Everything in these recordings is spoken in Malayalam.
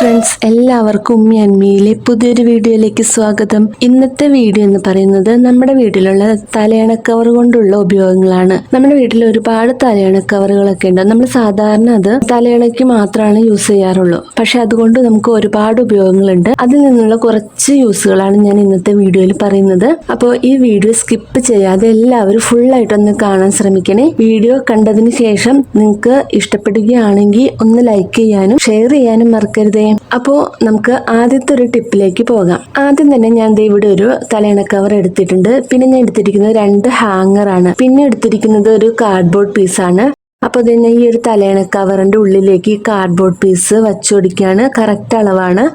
ഫ്രണ്ട്സ്, എല്ലാവർക്കും ഉമ്മി അന്മിയിലെ പുതിയൊരു വീഡിയോയിലേക്ക് സ്വാഗതം. ഇന്നത്തെ വീഡിയോ എന്ന് പറയുന്നത് നമ്മുടെ വീട്ടിലുള്ള തലയണ കവർ കൊണ്ടുള്ള ഉപയോഗങ്ങളാണ്. നമ്മുടെ വീട്ടിൽ ഒരുപാട് തലയണ കവറുകളൊക്കെ ഉണ്ട്. നമ്മൾ സാധാരണ അത് തലയണയ്ക്ക് മാത്രമാണ് യൂസ് ചെയ്യാറുള്ളൂ. പക്ഷെ അതുകൊണ്ട് നമുക്ക് ഒരുപാട് ഉപയോഗങ്ങളുണ്ട്. അതിൽ നിന്നുള്ള കുറച്ച് യൂസുകളാണ് ഞാൻ ഇന്നത്തെ വീഡിയോയിൽ പറയുന്നത്. അപ്പോൾ ഈ വീഡിയോ സ്കിപ്പ് ചെയ്യാതെ എല്ലാവരും ഫുള്ളായിട്ടൊന്ന് കാണാൻ ശ്രമിക്കണേ. വീഡിയോ കണ്ടതിന് ശേഷം നിങ്ങൾക്ക് ഇഷ്ടപ്പെടുകയാണെങ്കിൽ ഒന്ന് ലൈക്ക് ചെയ്യാനും ഷെയർ ചെയ്യാനും മറക്കരുതേ. അപ്പോൾ നമുക്ക് ആദ്യത്തെ ഒരു ടിപ്പിലേക്ക് പോകാം. ആദ്യം തന്നെ ഞാൻ ഇവിടെ ഒരു തലയണ കവർ എടുത്തിട്ടുണ്ട്. പിന്നെ ഞാൻ എടുത്തിരിക്കുന്നത് 2 ഹാങ്ങറാണ്. പിന്നെ എടുത്തിരിക്കുന്നത് ഒരു കാർഡ്ബോർഡ് പീസാണ്. അപ്പോൾ ഇതിനെ ഈ ഒരു തലയണ കവറിന്റെ ഉള്ളിലേക്ക് ഈ കാർഡ്ബോർഡ് പീസ് വച്ചുകൊടുക്കുകയാണ്. കറക്റ്റ് അളവാണ്.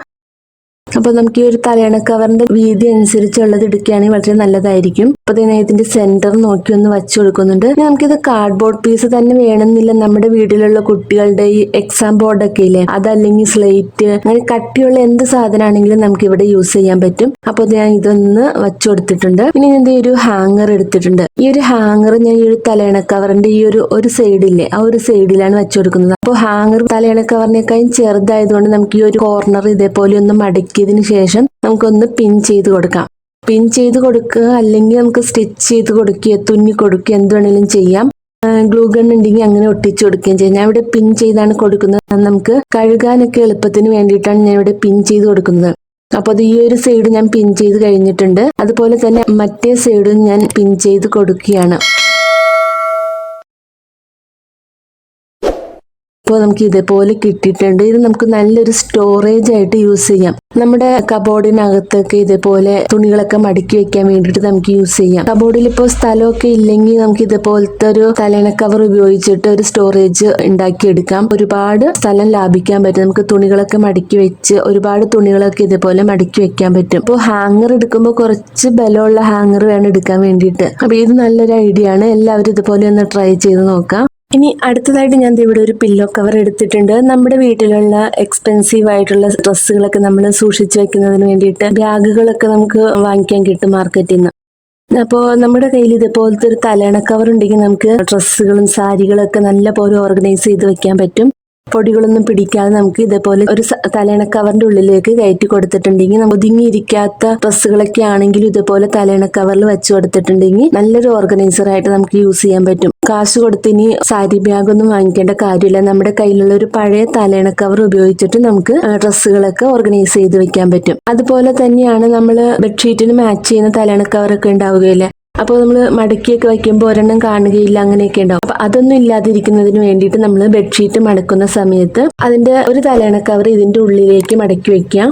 അപ്പോൾ നമുക്ക് ഈ ഒരു തലയണ കവറിന്റെ വീതി അനുസരിച്ചുള്ളത് എടുക്കുകയാണെങ്കിൽ വളരെ നല്ലതായിരിക്കും. അപ്പോൾ ഇതിന്റെ സെന്റർ നോക്കി ഒന്ന് വച്ചു കൊടുക്കുന്നുണ്ട്. നമുക്കിത് കാർഡ്ബോർഡ് പീസ് തന്നെ വേണമെന്നില്ല. നമ്മുടെ വീട്ടിലുള്ള കുട്ടികളുടെ ഈ എക്സാം ബോർഡൊക്കെ ഇല്ലേ, അതല്ലെങ്കിൽ സ്ലേറ്റ്, അങ്ങനെ കട്ടിയുള്ള എന്ത് സാധനമാണെങ്കിലും നമുക്ക് ഇവിടെ യൂസ് ചെയ്യാൻ പറ്റും. അപ്പോൾ ഞാൻ ഇതൊന്ന് വച്ചു കൊടുത്തിട്ടുണ്ട്. ഇനി ഞാൻ ഒരു ഹാങ്ങർ എടുത്തിട്ടുണ്ട്. ഈ ഒരു ഹാങ്ങർ ഞാൻ ഈ ഒരു തലയണ കവറിന്റെ ഈ ഒരു സൈഡില്ലേ, ആ ഒരു സൈഡിലാണ് വെച്ചു കൊടുക്കുന്നത്. അപ്പോൾ ഹാങ്ങർ തലയണ കവറിനേക്കാളും ചെറുതായതുകൊണ്ട് നമുക്ക് ഈ ഒരു കോർണർ ഇതേപോലെ ഒന്ന് മടക്കിയതിന് ശേഷം നമുക്കൊന്ന് പിൻ ചെയ്ത് കൊടുക്കാം. പിൻ ചെയ്ത് കൊടുക്കുക, അല്ലെങ്കിൽ നമുക്ക് സ്റ്റിച്ച് ചെയ്ത് കൊടുക്കുക, തുന്നി കൊടുക്കുക, എന്ത് വേണമെങ്കിലും ചെയ്യാം. ഗ്ലൂ ഗൺ ഉണ്ടെങ്കിൽ അങ്ങനെ ഒട്ടിച്ചു കൊടുക്കുകയും ചെയ്യാം. ഞാൻ ഇവിടെ പിൻ ചെയ്താണ് കൊടുക്കുന്നത്. നമുക്ക് കഴുകാനൊക്കെ എളുപ്പത്തിന് വേണ്ടിയിട്ടാണ് ഞാൻ ഇവിടെ പിൻ ചെയ്ത് കൊടുക്കുന്നത്. അപ്പോൾ അത് ഈ ഒരു സൈഡ് ഞാൻ പിൻ ചെയ്ത് കഴിഞ്ഞിട്ടുണ്ട്. അതുപോലെ തന്നെ മറ്റേ സൈഡും ഞാൻ പിൻ ചെയ്ത് കൊടുക്കുകയാണ്. ഇപ്പോൾ നമുക്ക് ഇതേപോലെ കിട്ടിയിട്ടുണ്ട്. ഇത് നമുക്ക് നല്ലൊരു സ്റ്റോറേജ് ആയിട്ട് യൂസ് ചെയ്യാം. നമ്മുടെ കബോർഡിനകത്തൊക്കെ ഇതേപോലെ തുണികളൊക്കെ മടക്കി വെക്കാൻ വേണ്ടിയിട്ട് നമുക്ക് യൂസ് ചെയ്യാം. കബോർഡിൽ ഇപ്പോൾ സ്ഥലമൊക്കെ ഇല്ലെങ്കിൽ നമുക്ക് ഇതേപോലത്തെ ഒരു തലയണ കവർ ഉപയോഗിച്ചിട്ട് ഒരു സ്റ്റോറേജ് ഉണ്ടാക്കിയെടുക്കാം. ഒരുപാട് സ്ഥലം ലാഭിക്കാൻ പറ്റും. നമുക്ക് തുണികളൊക്കെ മടക്കി വെച്ച് ഒരുപാട് തുണികളൊക്കെ ഇതേപോലെ മടക്കി വെക്കാൻ പറ്റും. ഇപ്പോൾ ഹാങ്ങർ എടുക്കുമ്പോൾ കുറച്ച് ബലമുള്ള ഹാങ്ങർ വേണം എടുക്കാൻ വേണ്ടിയിട്ട്. അപ്പോൾ ഇത് നല്ലൊരു ഐഡിയ ആണ്. എല്ലാവരും ഇതുപോലെ ഒന്ന് ട്രൈ ചെയ്ത് നോക്കാം. ഇനി അടുത്തതായിട്ട് ഞാൻ ഇവിടെ ഒരു പില്ലോ കവർ എടുത്തിട്ടുണ്ട്. നമ്മുടെ വീട്ടിലുള്ള എക്സ്പെൻസീവ് ആയിട്ടുള്ള ഡ്രസ്സുകളൊക്കെ നമ്മൾ സൂക്ഷിച്ചു വെക്കുന്നതിന് വേണ്ടിയിട്ട് ബാഗുകളൊക്കെ നമുക്ക് വാങ്ങിക്കാൻ കിട്ടും മാർക്കറ്റിൽ നിന്ന്. അപ്പോൾ നമ്മുടെ കയ്യിൽ ഇതേപോലത്തെ ഒരു തലയണ കവർ ഉണ്ടെങ്കിൽ നമുക്ക് ഡ്രസ്സുകളും സാരികളൊക്കെ നല്ല പോലെ ഓർഗനൈസ് ചെയ്ത് വെക്കാൻ പറ്റും. പൊടികളൊന്നും പിടിക്കാതെ നമുക്ക് ഇതേപോലെ ഒരു തലയണ കവറിന്റെ ഉള്ളിലേക്ക് കയറ്റി കൊടുത്തിട്ടുണ്ടെങ്കിൽ നമുക്ക് ഒതുങ്ങിയിരിക്കാത്ത ഡ്രസ്സുകളൊക്കെ ആണെങ്കിലും ഇതേപോലെ തലയണ കവറിൽ വെച്ച് കൊടുത്തിട്ടുണ്ടെങ്കിൽ നല്ലൊരു ഓർഗനൈസർ ആയിട്ട് നമുക്ക് യൂസ് ചെയ്യാൻ പറ്റും. കാശ് കൊടുത്തിനി സാരി ബാഗ് ഒന്നും വാങ്ങിക്കേണ്ട കാര്യമില്ല. നമ്മുടെ കയ്യിലുള്ള ഒരു പഴയ തലയണ കവർ ഉപയോഗിച്ചിട്ട് നമുക്ക് ഡ്രസ്സുകളൊക്കെ ഓർഗനൈസ് ചെയ്ത് വെക്കാൻ പറ്റും. അതുപോലെ തന്നെയാണ് നമ്മൾ ബെഡ്ഷീറ്റിന് മാച്ച് ചെയ്യുന്ന തലയണ കവറൊക്കെ ഉണ്ടാവുകയില്ലേ, അപ്പോൾ നമ്മൾ മടക്കിയൊക്കെ വയ്ക്കുമ്പോൾ ഒരെണ്ണം കാണുകയില്ല, അങ്ങനെയൊക്കെ ഉണ്ടാവും. അപ്പൊ അതൊന്നും ഇല്ലാതിരിക്കുന്നതിന് വേണ്ടിയിട്ട് നമ്മൾ ബെഡ്ഷീറ്റ് മടക്കുന്ന സമയത്ത് അതിന്റെ ഒരു തലയണ കവർ ഇതിന്റെ ഉള്ളിലേക്ക് മടക്കി വെക്കാം.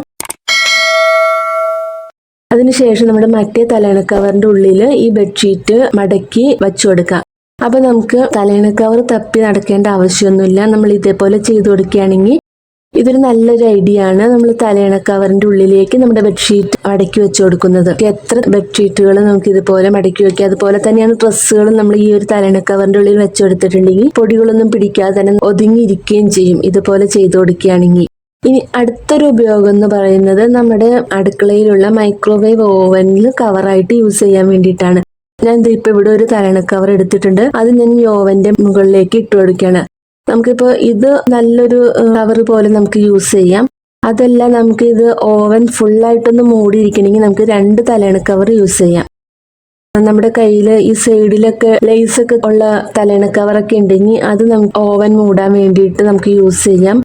അതിനുശേഷം നമ്മുടെ മറ്റേ തലയണ കവറിന്റെ ഉള്ളിൽ ഈ ബെഡ്ഷീറ്റ് മടക്കി വെച്ചു കൊടുക്കാം. അപ്പൊ നമുക്ക് തലയണ കവർ തപ്പി നടക്കേണ്ട ആവശ്യമൊന്നുമില്ല. നമ്മൾ ഇതേപോലെ ചെയ്തു കൊടുക്കുകയാണെങ്കിൽ ഇതൊരു നല്ലൊരു ഐഡിയ ആണ്. നമ്മൾ തലയണ കവറിന്റെ ഉള്ളിലേക്ക് നമ്മുടെ ബെഡ്ഷീറ്റ് മടക്കി വെച്ചു കൊടുക്കുന്നത്. എത്ര ബെഡ്ഷീറ്റുകൾ നമുക്ക് ഇതുപോലെ മടക്കി വെക്കാം. അതുപോലെ തന്നെയാണ് ഡ്രസ്സുകളും നമ്മൾ ഈ ഒരു തലയണ കവറിന്റെ ഉള്ളിൽ വെച്ചു കൊടുത്തിട്ടുണ്ടെങ്കിൽ പൊടികളൊന്നും പിടിക്കാതെ തന്നെ ഒതുങ്ങിയിരിക്കുകയും ചെയ്യും ഇതുപോലെ ചെയ്തു കൊടുക്കുകയാണെങ്കിൽ. ഇനി അടുത്തൊരു ഉപയോഗം എന്ന് പറയുന്നത് നമ്മുടെ അടുക്കളയിലുള്ള മൈക്രോവേവ് ഓവനിൽ കവറായിട്ട് യൂസ് ചെയ്യാൻ വേണ്ടിയിട്ടാണ്. ഞാൻ ഇപ്പൊ ഇവിടെ ഒരു തലയണ കവർ എടുത്തിട്ടുണ്ട്. അത് ഞാൻ ഈ ഓവന്റെ മുകളിലേക്ക് ഇട്ട് കൊടുക്കുകയാണ്. നമുക്കിപ്പോൾ ഇത് നല്ലൊരു കവർ പോലെ നമുക്ക് യൂസ് ചെയ്യാം. അതല്ല നമുക്ക് ഇത് ഓവൻ ഫുള്ളായിട്ടൊന്ന് മൂടിയിരിക്കണമെങ്കിൽ നമുക്ക് 2 തലയണ കവർ യൂസ് ചെയ്യാം. നമ്മുടെ കയ്യിൽ ഈ സൈഡിലൊക്കെ ലേസൊക്കെ ഉള്ള തലയണ കവറൊക്കെ ഉണ്ടെങ്കിൽ അത് നമുക്ക് ഓവൻ മൂടാൻ വേണ്ടിയിട്ട് നമുക്ക് യൂസ് ചെയ്യാം.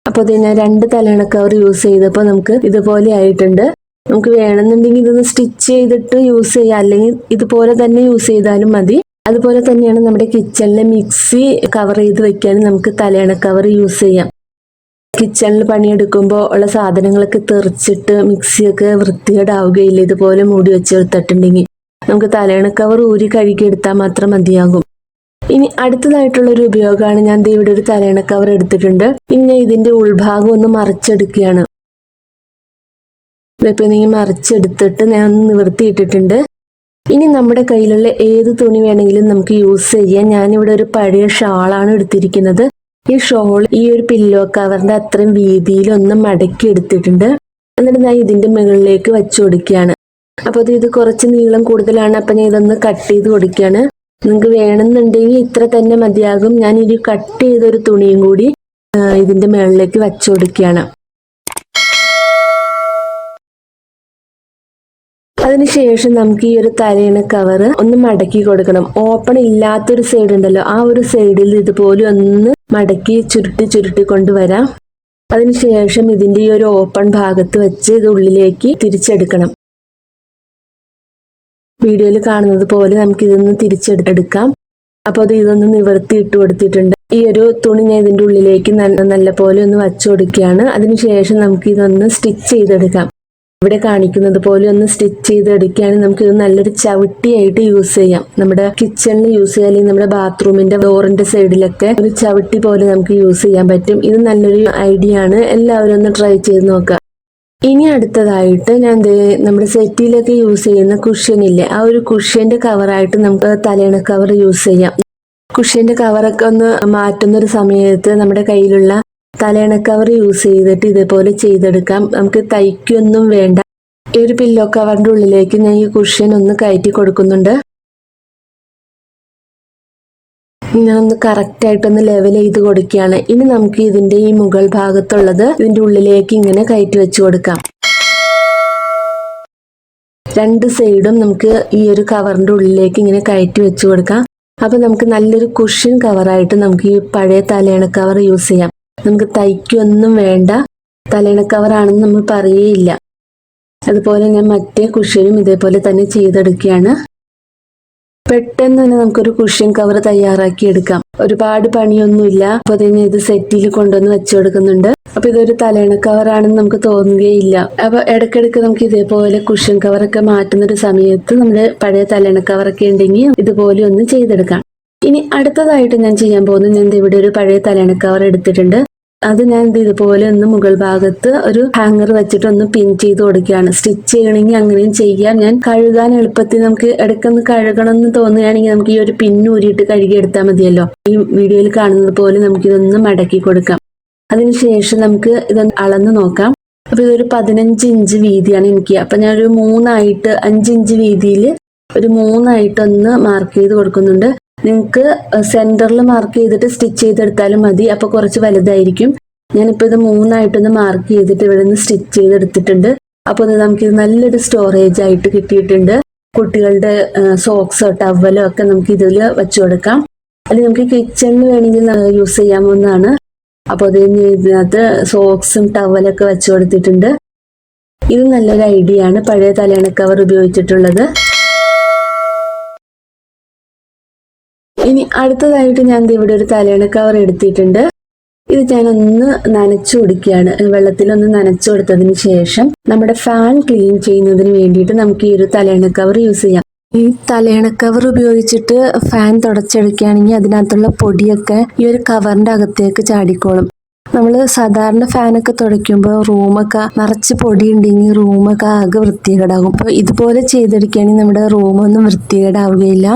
അപ്പോൾ ഇതിനെ 2 തലയണ കവർ യൂസ് ചെയ്തപ്പോൾ നമുക്ക് ഇതുപോലെ ആയിട്ടുണ്ട്. നമുക്ക് വേണമെന്നുണ്ടെങ്കിൽ ഇതൊന്ന് സ്റ്റിച്ച് ചെയ്തിട്ട് യൂസ് ചെയ്യാം, അല്ലെങ്കിൽ ഇതുപോലെ തന്നെ യൂസ് ചെയ്താലും മതി. അതുപോലെ തന്നെയാണ് നമ്മുടെ കിച്ചണിലെ മിക്സി കവർ ചെയ്ത് വെക്കാനും നമുക്ക് തലയണ കവർ യൂസ് ചെയ്യാം. കിച്ചണിൽ പണിയെടുക്കുമ്പോൾ ഉള്ള സാധനങ്ങളൊക്കെ തെറിച്ചിട്ട് മിക്സിയൊക്കെ വൃത്തികേടാവുകയില്ല. ഇതുപോലെ മൂടി വെച്ചെടുത്തിട്ടുണ്ടെങ്കിൽ നമുക്ക് തലയണ കവർ ഊരി കഴുകിയെടുത്താൽ മാത്രം മതിയാകും. ഇനി അടുത്തതായിട്ടുള്ളൊരു ഉപയോഗമാണ് ഞാൻ ഇവിടെ ഒരു തലയണ കവർ എടുത്തിട്ടുണ്ട്. പിന്നെ ഇതിന്റെ ഉൾഭാഗം ഒന്ന് മറിച്ചെടുക്കുകയാണ്. ഇപ്പൊ നീ മറിച്ചെടുത്തിട്ട് ഞാൻ ഒന്ന് നിവർത്തിയിട്ടിട്ടുണ്ട്. ഇനി നമ്മുടെ കയ്യിലുള്ള ഏത് തുണി വേണമെങ്കിലും നമുക്ക് യൂസ് ചെയ്യാം. ഞാനിവിടെ ഒരു പഴയ ഷാളാണ് എടുത്തിരിക്കുന്നത്. ഈ ഷോൾ ഈ ഒരു പില്ലോ കവറിന്റെ അത്രയും വീതിയിലൊന്ന് മടക്കി എടുത്തിട്ടുണ്ട്. എന്നിട്ട് ഞാൻ ഇതിന്റെ മുകളിലേക്ക് വെച്ചു കൊടുക്കുകയാണ്. അപ്പോൾ ഇത് കുറച്ച് നീളം കൂടുതലാണ്. അപ്പൊ ഞാൻ ഇതൊന്ന് കട്ട് ചെയ്ത് കൊടുക്കുകയാണ്. നിങ്ങൾക്ക് വേണമെന്നുണ്ടെങ്കിൽ ഇത്ര തന്നെ മതിയാകും. ഞാൻ കട്ട് ചെയ്തൊരു തുണിയും കൂടി ഇതിന്റെ മുകളിലേക്ക് വെച്ചു കൊടുക്കുകയാണ്. അതിനുശേഷം നമുക്ക് ഈ ഒരു തലയണ കവർ ഒന്ന് മടക്കി കൊടുക്കണം. ഓപ്പൺ ഇല്ലാത്തൊരു സൈഡ് ഉണ്ടല്ലോ, ആ ഒരു സൈഡിൽ ഇതുപോലെ ഒന്ന് മടക്കി ചുരുട്ടി ചുരുട്ടി കൊണ്ടുവരാം. അതിനുശേഷം ഇതിന്റെ ഈ ഒരു ഓപ്പൺ ഭാഗത്ത് വെച്ച് ഇത് ഉള്ളിലേക്ക് തിരിച്ചെടുക്കണം. വീഡിയോയിൽ കാണുന്നത് പോലെ നമുക്ക് ഇതൊന്ന് തിരിച്ചെടുക്കാം. അപ്പോൾ അത് ഇതൊന്ന് നിവർത്തി ഇട്ട് കൊടുത്തിട്ടുണ്ട്. ഈ ഒരു തുണി ഞാൻ ഇതിന്റെ ഉള്ളിലേക്ക് നല്ല പോലെ ഒന്ന് വച്ചു കൊടുക്കുകയാണ്. അതിനുശേഷം നമുക്ക് ഇതൊന്ന് സ്റ്റിച്ച് ചെയ്തെടുക്കാം. ഇവിടെ കാണിക്കുന്നത് പോലെ ഒന്ന് സ്റ്റിച്ച് ചെയ്തെടുക്കുകയാണെങ്കിൽ നമുക്ക് ഇത് നല്ലൊരു ചവിട്ടിയായിട്ട് യൂസ് ചെയ്യാം. നമ്മുടെ കിച്ചണിൽ യൂസ് ചെയ്യാം, അല്ലെങ്കിൽ നമ്മുടെ ബാത്റൂമിന്റെ ഡോറിന്റെ സൈഡിലൊക്കെ ഒരു ചവിട്ടി പോലെ നമുക്ക് യൂസ് ചെയ്യാൻ പറ്റും. ഇത് നല്ലൊരു ഐഡിയ ആണ്. എല്ലാവരും ഒന്ന് ട്രൈ ചെയ്ത് നോക്കുക. ഇനി അടുത്തതായിട്ട് ഞാൻ നമ്മുടെ സെറ്റിയിലൊക്കെ യൂസ് ചെയ്യുന്ന കുഷ്യൻ ഇല്ലേ, ആ ഒരു കുഷ്യന്റെ കവറായിട്ട് നമുക്ക് തലയണ കവർ യൂസ് ചെയ്യാം. കുഷ്യന്റെ കവറൊക്കെ ഒന്ന് മാറ്റുന്ന ഒരു സമയത്ത് നമ്മുടെ കയ്യിലുള്ള തലയണ കവർ യൂസ് ചെയ്തിട്ട് ഇതേപോലെ ചെയ്തെടുക്കാം. നമുക്ക് തയ്ക്കൊന്നും വേണ്ട. ഈ ഒരു പില്ലോ കവറിന്റെ ഉള്ളിലേക്ക് ഞാൻ ഈ കുഷ്യൻ ഒന്ന് കയറ്റി കൊടുക്കുന്നുണ്ട്. ഞാനൊന്ന് കറക്റ്റായിട്ടൊന്ന് ലെവൽ ചെയ്ത് കൊടുക്കുകയാണ്. ഇനി നമുക്ക് ഇതിന്റെ ഈ മുകൾ ഭാഗത്തുള്ളത് ഇതിന്റെ ഉള്ളിലേക്ക് ഇങ്ങനെ കയറ്റി വെച്ച് കൊടുക്കാം. രണ്ട് സൈഡും നമുക്ക് ഈ ഒരു കവറിന്റെ ഉള്ളിലേക്ക് ഇങ്ങനെ കയറ്റി വെച്ച് കൊടുക്കാം. അപ്പൊ നമുക്ക് നല്ലൊരു കുഷ്യൻ കവറായിട്ട് നമുക്ക് ഈ പഴയ തലയണ കവർ യൂസ് ചെയ്യാം. നമുക്ക് തയ്ക്കൊന്നും വേണ്ട, തലയണ കവറാണെന്ന് നമ്മൾ പറയേയില്ല. അതുപോലെ ഞാൻ മറ്റേ കുഷ്യനും ഇതേപോലെ തന്നെ ചെയ്തെടുക്കുകയാണ്. പെട്ടെന്ന് തന്നെ നമുക്കൊരു കുഷ്യൻ കവർ തയ്യാറാക്കി എടുക്കാം. ഒരുപാട് പണിയൊന്നുമില്ല. അപ്പൊ അതിന് ഇത് സെറ്റിൽ കൊണ്ടുവന്ന് വെച്ചു കൊടുക്കുന്നുണ്ട്. അപ്പൊ ഇതൊരു തലയണ കവറാണെന്ന് നമുക്ക് തോന്നുകയില്ല. അപ്പൊ ഇടയ്ക്കിടയ്ക്ക് നമുക്ക് ഇതേപോലെ കുഷ്യൻ കവറൊക്കെ മാറ്റുന്ന ഒരു സമയത്ത് നമ്മുടെ പഴയ തലയണ കവറൊക്കെ ഉണ്ടെങ്കിൽ ഇതുപോലെ ഒന്ന് ചെയ്തെടുക്കാം. ഇനി അടുത്തതായിട്ട് ഞാൻ ചെയ്യാൻ പോകുന്നത്, ഞാൻ ഇവിടെ ഒരു പഴയ തലയണ കവർ എടുത്തിട്ടുണ്ട്. അത് ഞാൻ ഇതുപോലെ ഒന്ന് മുകൾ ഭാഗത്ത് ഒരു ഹാങ്ങർ വെച്ചിട്ട് ഒന്ന് പിൻ ചെയ്ത് കൊടുക്കുകയാണ്. സ്റ്റിച്ച് ചെയ്യണമെങ്കിൽ അങ്ങനെയും ചെയ്യാം. ഞാൻ കഴുകാൻ എളുപ്പത്തിൽ നമുക്ക് ഇടയ്ക്കൊന്ന് കഴുകണം എന്ന് തോന്നുകയാണെങ്കിൽ നമുക്ക് ഈ ഒരു പിന്നൂരിയിട്ട് കഴുകിയെടുത്താൽ മതിയല്ലോ. ഈ വീഡിയോയിൽ കാണുന്നത് പോലെ നമുക്കിതൊന്ന് മടക്കി കൊടുക്കാം. അതിനുശേഷം നമുക്ക് ഇതൊന്ന് അളന്ന് നോക്കാം. അപ്പൊ ഇതൊരു 15 ഇഞ്ച് വീതിയാണ് എനിക്ക്. അപ്പൊ ഞാൻ ഒരു 5 ഇഞ്ച് വീതിയിൽ ഒരു 3 മാർക്ക് ചെയ്ത് കൊടുക്കുന്നുണ്ട്. നിങ്ങൾക്ക് സെന്ററിൽ മാർക്ക് ചെയ്തിട്ട് സ്റ്റിച്ച് ചെയ്തെടുത്താലും മതി. അപ്പൊ കുറച്ച് വലുതായിരിക്കും. ഞാനിപ്പോൾ ഇത് 3 മാർക്ക് ചെയ്തിട്ട് ഇവിടെ നിന്ന് സ്റ്റിച്ച് ചെയ്തെടുത്തിട്ടുണ്ട്. അപ്പോൾ നമുക്കിത് നല്ലൊരു സ്റ്റോറേജ് ആയിട്ട് കിട്ടിയിട്ടുണ്ട്. കുട്ടികളുടെ സോക്സോ ടവലോ ഒക്കെ നമുക്ക് ഇതിൽ വെച്ചു കൊടുക്കാം. അല്ലെങ്കിൽ നമുക്ക് കിച്ചണിൽ വേണമെങ്കിൽ യൂസ് ചെയ്യാവുന്നതാണ്. അപ്പോൾ ഇതിനകത്ത് സോക്സും ടവലൊക്കെ വെച്ചു കൊടുത്തിട്ടുണ്ട്. ഇത് നല്ലൊരു ഐഡിയ ആണ്, പഴയ തലയണ കവർ ഉപയോഗിച്ചിട്ടുള്ളത്. ഇനി അടുത്തതായിട്ട് ഞാൻ ഇവിടെ ഒരു തലയണ കവർ എടുത്തിട്ടുണ്ട്. ഇത് ഞാനൊന്ന് നനച്ചു കൊടുക്കുകയാണ്. വെള്ളത്തിലൊന്ന് നനച്ചു കൊടുത്തതിന് ശേഷം നമ്മുടെ ഫാൻ ക്ലീൻ ചെയ്യുന്നതിന് വേണ്ടിയിട്ട് നമുക്ക് ഈ ഒരു തലയണ കവർ യൂസ് ചെയ്യാം. ഈ തലയണ കവർ ഉപയോഗിച്ചിട്ട് ഫാൻ തുടച്ചെടുക്കുകയാണെങ്കിൽ അതിനകത്തുള്ള പൊടിയൊക്കെ ഈ ഒരു കവറിന്റെ അകത്തേക്ക് ചാടിക്കോളും. നമ്മൾ സാധാരണ ഫാനൊക്കെ തുടയ്ക്കുമ്പോൾ റൂമൊക്കെ നിറച്ച് പൊടി ഉണ്ടെങ്കിൽ റൂമൊക്കെ ആകെ വൃത്തികേടാകും. അപ്പോൾ ഇതുപോലെ ചെയ്തെടുക്കുകയാണെങ്കിൽ നമ്മുടെ റൂമൊന്നും വൃത്തികേടാവുകയില്ല.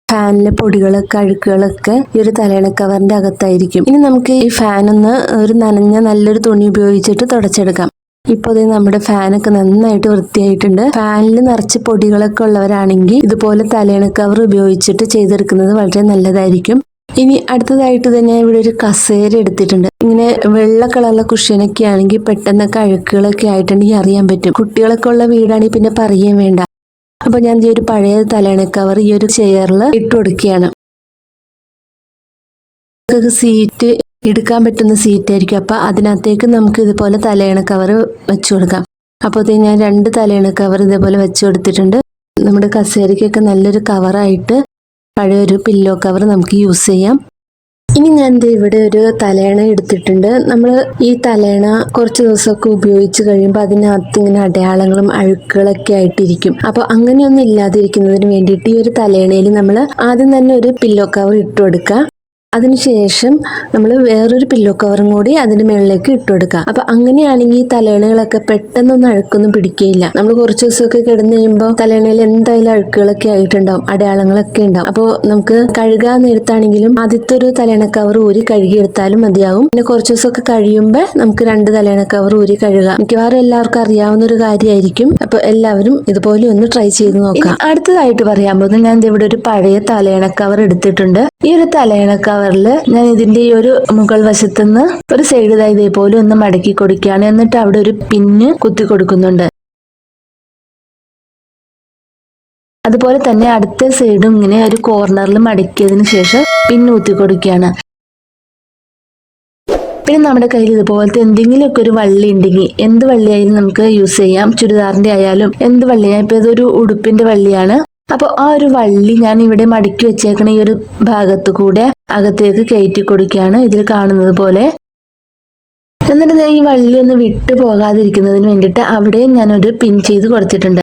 ഫാനിലെ പൊടികളൊക്കെ അഴുക്കുകളൊക്കെ ഈ ഒരു തലയണ കവറിന്റെ അകത്തായിരിക്കും. ഇനി നമുക്ക് ഈ ഫാൻ ഒന്ന് ഒരു നനഞ്ഞ നല്ലൊരു തുണി ഉപയോഗിച്ചിട്ട് തുടച്ചെടുക്കാം. ഇപ്പോൾ ഇത് നമ്മുടെ ഫാനൊക്കെ നന്നായിട്ട് വൃത്തിയായിട്ടുണ്ട്. ഫാനിൽ നിറച്ച് പൊടികളൊക്കെ ഉള്ളവരാണെങ്കിൽ ഇതുപോലെ തലയണ കവർ ഉപയോഗിച്ചിട്ട് ചെയ്തെടുക്കുന്നത് വളരെ നല്ലതായിരിക്കും. ഇനി അടുത്തതായിട്ട് തന്നെ ഇവിടെ ഒരു കസേര എടുത്തിട്ടുണ്ട്. ഇങ്ങനെ വെള്ള കളറുള്ള കുഷ്യനൊക്കെ ആണെങ്കിൽ പെട്ടെന്നൊക്കെ അഴുക്കുകളൊക്കെ ആയിട്ടുണ്ടെങ്കിൽ അറിയാൻ പറ്റും. കുട്ടികളൊക്കെ ഉള്ള വീടാണെങ്കിൽ പിന്നെ പറയുകയും വേണ്ട. അപ്പൊ ഞാൻ ഈ ഒരു പഴയ തലയണ കവർ ഈ ഒരു ചെയറിൽ ഇട്ട് കൊടുക്കുകയാണ്. സീറ്റ് എടുക്കാൻ പറ്റുന്ന സീറ്റ് ആയിരിക്കും. അപ്പൊ അതിനകത്തേക്ക് നമുക്ക് ഇതുപോലെ തലയണ കവർ വെച്ചു കൊടുക്കാം. അപ്പോൾ ഞാൻ 2 തലയണ കവർ ഇതേപോലെ വെച്ചു കൊടുത്തിട്ടുണ്ട്. നമ്മുടെ കസേരയ്ക്കൊക്കെ നല്ലൊരു കവറായിട്ട് പഴയൊരു പില്ലോ കവർ നമുക്ക് യൂസ് ചെയ്യാം. ഇനി ഞാൻ ഇവിടെ ഒരു തലയണ എടുത്തിട്ടുണ്ട്. നമ്മൾ ഈ തലയണ കുറച്ച് ദിവസമൊക്കെ ഉപയോഗിച്ച് കഴിയുമ്പോൾ അതിനകത്ത് ഇങ്ങനെ അടയാളങ്ങളും അഴുക്കുകളൊക്കെ ആയിട്ടിരിക്കും. അപ്പോൾ അങ്ങനെയൊന്നും ഇല്ലാതിരിക്കുന്നതിന് വേണ്ടിയിട്ട് ഈ ഒരു തലയണയിൽ നമ്മൾ ആദ്യം തന്നെ ഒരു പില്ലോ കവർ ഇട്ട് കൊടുക്കുക. അതിനുശേഷം നമ്മൾ വേറൊരു പില്ലോ കവറും കൂടി അതിന്റെ മുകളിലേക്ക് ഇട്ട് കൊടുക്കുക. അപ്പൊ അങ്ങനെയാണെങ്കിൽ ഈ തലയണകളൊക്കെ പെട്ടെന്നൊന്നും അഴുക്കൊന്നും പിടിക്കുകയില്ല. നമ്മൾ കുറച്ച് ദിവസമൊക്കെ കിടന്നു കഴിയുമ്പോൾ തലയണയിൽ എന്തായാലും അഴുക്കുകളൊക്കെ ആയിട്ടുണ്ടാവും, അടയാളങ്ങളൊക്കെ ഉണ്ടാവും. അപ്പോൾ നമുക്ക് കഴുകാൻ നേരത്താണെങ്കിലും ആദ്യത്തെ ഒരു തലയണ കവർ ഊരി കഴുകിയെടുത്താലും മതിയാവും. പിന്നെ കുറച്ച് ദിവസമൊക്കെ കഴിയുമ്പോൾ നമുക്ക് 2 തലയണ കവർ ഊരി കഴുകാം. മിക്കവാറും എല്ലാവർക്കും അറിയാവുന്ന ഒരു കാര്യമായിരിക്കും. അപ്പൊ എല്ലാവരും ഇതുപോലെ ഒന്ന് ട്രൈ ചെയ്ത് നോക്കാം. അടുത്തതായിട്ട് പറയാൻ പോകുന്നത്, ഞാൻ ഇവിടെ ഒരു പഴയ തലയണ കവർ എടുത്തിട്ടുണ്ട്. ഈ ഒരു തലയണ കവറിൽ ഞാൻ ഇതിന്റെ ഈ ഒരു മുകൾ വശത്തുനിന്ന് ഒരു സൈഡ് ഇതേപോലെ ഒന്ന് മടക്കി കൊടുക്കുകയാണ്. എന്നിട്ട് അവിടെ ഒരു പിന്ന് കുത്തി കൊടുക്കുന്നുണ്ട്. അതുപോലെ തന്നെ അടുത്ത സൈഡും ഇങ്ങനെ ഒരു കോർണറിൽ മടക്കിയതിന് ശേഷം പിന്നൂത്തി കൊടുക്കുകയാണ്. പിന്നെ നമ്മുടെ കയ്യിൽ ഇതുപോലത്തെ എന്തെങ്കിലുമൊക്കെ ഒരു വള്ളി ഉണ്ടെങ്കിൽ എന്ത് വള്ളിയായാലും നമുക്ക് യൂസ് ചെയ്യാം. ചുരിദാറിന്റെ ആയാലും എന്ത് വള്ളിയായാലും. ഇപ്പൊ ഇതൊരു ഉടുപ്പിന്റെ വള്ളിയാണ്. അപ്പോൾ ആ ഒരു വള്ളി ഞാൻ ഇവിടെ മടക്കി വെച്ചേക്കണ ഈ ഒരു ഭാഗത്ത് കൂടെ അകത്തേക്ക് കയറ്റി കൊടുക്കുകയാണ്, ഇതിൽ കാണുന്നത് പോലെ. എന്നിട്ട് ഈ വള്ളി ഒന്ന് വിട്ടു പോകാതിരിക്കുന്നതിന് വേണ്ടിയിട്ട് അവിടെയും ഞാനൊരു പിൻ ചെയ്ത് കൊടുത്തിട്ടുണ്ട്.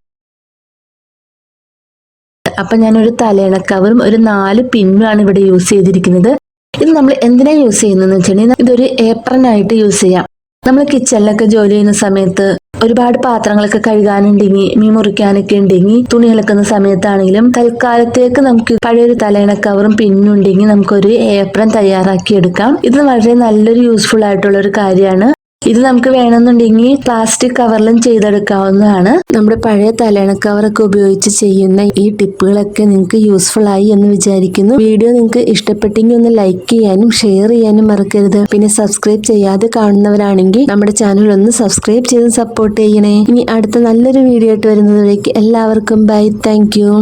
അപ്പൊ ഞാനൊരു തലയണ കവറും ഒരു 4 പിന്നുമാണ് ഇവിടെ യൂസ് ചെയ്തിരിക്കുന്നത്. ഇത് നമ്മൾ എന്തിനാ യൂസ് ചെയ്യുന്നതെന്ന് വെച്ചിട്ടുണ്ടെങ്കിൽ ഇതൊരു ഏപ്രൺ ആയിട്ട് യൂസ് ചെയ്യാം. നമ്മൾ കിച്ചണിലൊക്കെ ജോലി ചെയ്യുന്ന സമയത്ത് ഒരുപാട് പാത്രങ്ങളൊക്കെ കഴുകാനുണ്ടെങ്കിൽ, മീൻ മുറിക്കാനൊക്കെ ഉണ്ടെങ്കിൽ, തുണി അലക്കുന്ന സമയത്താണെങ്കിലും തൽക്കാലത്തേക്ക് നമുക്ക് പഴയൊരു തലയണ കവറും പിന്നുണ്ടെങ്കിൽ നമുക്കൊരു ഏപ്രൺ തയ്യാറാക്കി എടുക്കാം. ഇത് വളരെ നല്ലൊരു യൂസ്ഫുൾ ആയിട്ടുള്ള ഒരു കാര്യമാണ്. ഇത് നമുക്ക് വേണമെന്നുണ്ടെങ്കിൽ പ്ലാസ്റ്റിക് കവറിലും ചെയ്തെടുക്കാവുന്നതാണ്. നമ്മുടെ പഴയ തലയണ കവറൊക്കെ ഉപയോഗിച്ച് ചെയ്യുന്ന ഈ ടിപ്പുകളൊക്കെ നിങ്ങൾക്ക് യൂസ്ഫുൾ ആയി എന്ന് വിചാരിക്കുന്നു. വീഡിയോ നിങ്ങൾക്ക് ഇഷ്ടപ്പെട്ടെങ്കിൽ ഒന്ന് ലൈക്ക് ചെയ്യാനും ഷെയർ ചെയ്യാനും മറക്കരുത്. പിന്നെ സബ്സ്ക്രൈബ് ചെയ്യാതെ കാണുന്നവരാണെങ്കിൽ നമ്മുടെ ചാനൽ ഒന്ന് സബ്സ്ക്രൈബ് ചെയ്ത് സപ്പോർട്ട് ചെയ്യണേ. ഇനി അടുത്ത നല്ലൊരു വീഡിയോ ആയിട്ട് വരുന്നതിലേക്ക് എല്ലാവർക്കും ബൈ. Thank you.